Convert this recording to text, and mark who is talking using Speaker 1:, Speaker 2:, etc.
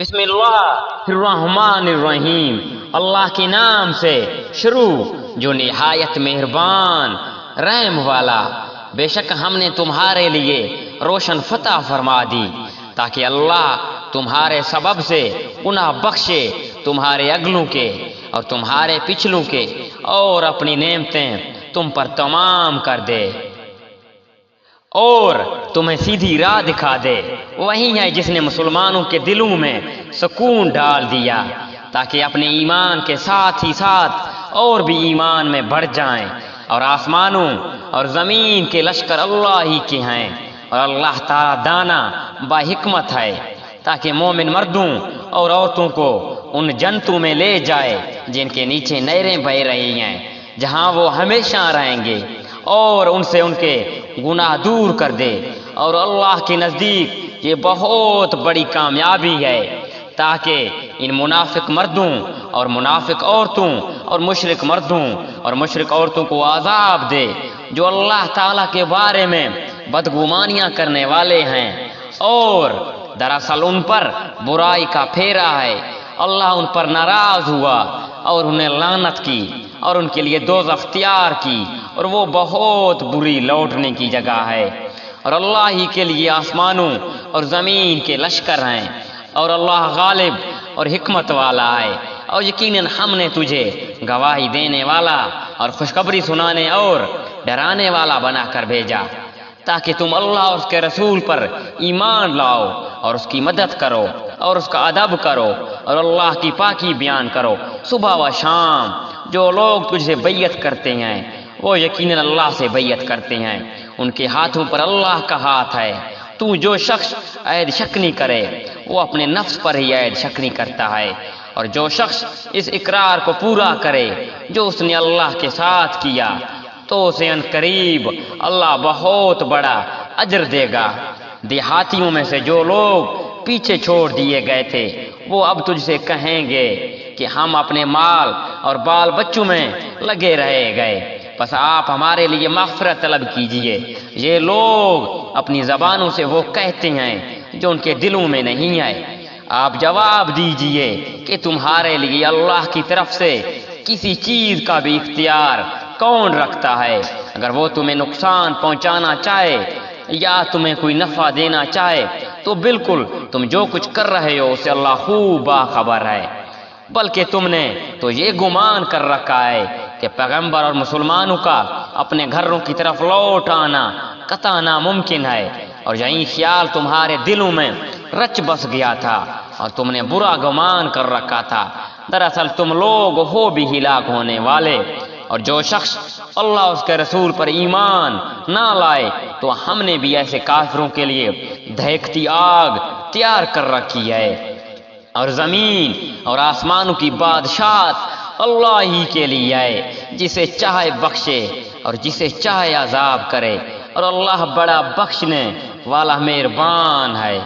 Speaker 1: بسم اللہ الرحمن الرحیم، اللہ کے نام سے شروع جو نہایت مہربان رحم والا۔ بے شک ہم نے تمہارے لیے روشن فتح فرما دی تاکہ اللہ تمہارے سبب سے گناہ بخشے، تمہارے اگلوں کے اور تمہارے پچھلوں کے، اور اپنی نعمتیں تم پر تمام کر دے اور تمہیں سیدھی راہ دکھا دے۔ وہی ہے جس نے مسلمانوں کے دلوں میں سکون ڈال دیا تاکہ اپنے ایمان کے ساتھ ہی ساتھ اور بھی ایمان میں بڑھ جائیں، اور آسمانوں اور زمین کے لشکر اللہ ہی کے ہیں، اور اللہ تعالیٰ دانا با حکمت ہے، تاکہ مومن مردوں اور عورتوں کو ان جنتوں میں لے جائے جن کے نیچے نہریں بہ رہی ہیں، جہاں وہ ہمیشہ رہیں گے، اور ان سے ان کے گناہ دور کر دے۔ اور اللہ کے نزدیک یہ بہت بڑی کامیابی ہے، تاکہ ان منافق مردوں اور منافق عورتوں اور مشرک مردوں اور مشرک عورتوں کو عذاب دے جو اللہ تعالیٰ کے بارے میں بدگمانیاں کرنے والے ہیں، اور دراصل ان پر برائی کا پھیرا ہے۔ اللہ ان پر ناراض ہوا اور انہیں لعنت کی اور ان کے لیے دوزخ اختیار کی، اور وہ بہت بری لوٹنے کی جگہ ہے۔ اور اللہ ہی کے لیے آسمانوں اور زمین کے لشکر ہیں، اور اللہ غالب اور حکمت والا ہے۔ اور یقیناً ہم نے تجھے گواہی دینے والا اور خوشخبری سنانے اور ڈرانے والا بنا کر بھیجا تاکہ تم اللہ اور اس کے رسول پر ایمان لاؤ اور اس کی مدد کرو اور اس کا ادب کرو اور اللہ کی پاکی بیان کرو۔ صبح و شام جو لوگ تجھ سے بیعت کرتے ہیں وہ یقیناً اللہ سے بیعت کرتے ہیں، ان کے ہاتھوں پر اللہ کا ہاتھ ہے۔ تو جو شخص عہد شکنی کرے وہ اپنے نفس پر ہی عہد شکنی کرتا ہے، اور جو شخص اس اقرار کو پورا کرے جو اس نے اللہ کے ساتھ کیا تو اسے ان قریب اللہ بہت بڑا اجر دے گا۔ دیہاتیوں میں سے جو لوگ پیچھے چھوڑ دیے گئے تھے وہ اب تجھ سے کہیں گے کہ ہم اپنے مال اور بال بچوں میں لگے رہے گئے، بس آپ ہمارے لیے مغفرت طلب کیجئے۔ یہ لوگ اپنی زبانوں سے وہ کہتے ہیں جو ان کے دلوں میں نہیں ہے۔ آپ جواب دیجئے کہ تمہارے لیے اللہ کی طرف سے کسی چیز کا بھی اختیار کون رکھتا ہے؟ اگر وہ تمہیں نقصان پہنچانا چاہے یا تمہیں کوئی نفع دینا چاہے تو بالکل تم جو کچھ کر رہے ہو اسے اللہ خوب باخبر ہے۔ بلکہ تم نے تو یہ گمان کر رکھا ہے کہ پیغمبر اور مسلمانوں کا اپنے گھروں کی طرف لوٹ آنا قطع ناممکن ہے، اور یہی خیال تمہارے دلوں میں رچ بس گیا تھا اور تم نے برا گمان کر رکھا تھا۔ دراصل تم لوگ ہو بھی ہلاک ہونے والے۔ اور جو شخص اللہ اور اس کے رسول پر ایمان نہ لائے تو ہم نے بھی ایسے کافروں کے لیے دہکتی آگ تیار کر رکھی ہے۔ اور زمین اور آسمانوں کی بادشاہت اللہ ہی کے لیے ہے، جسے چاہے بخشے اور جسے چاہے عذاب کرے، اور اللہ بڑا بخشنے والا مہربان ہے۔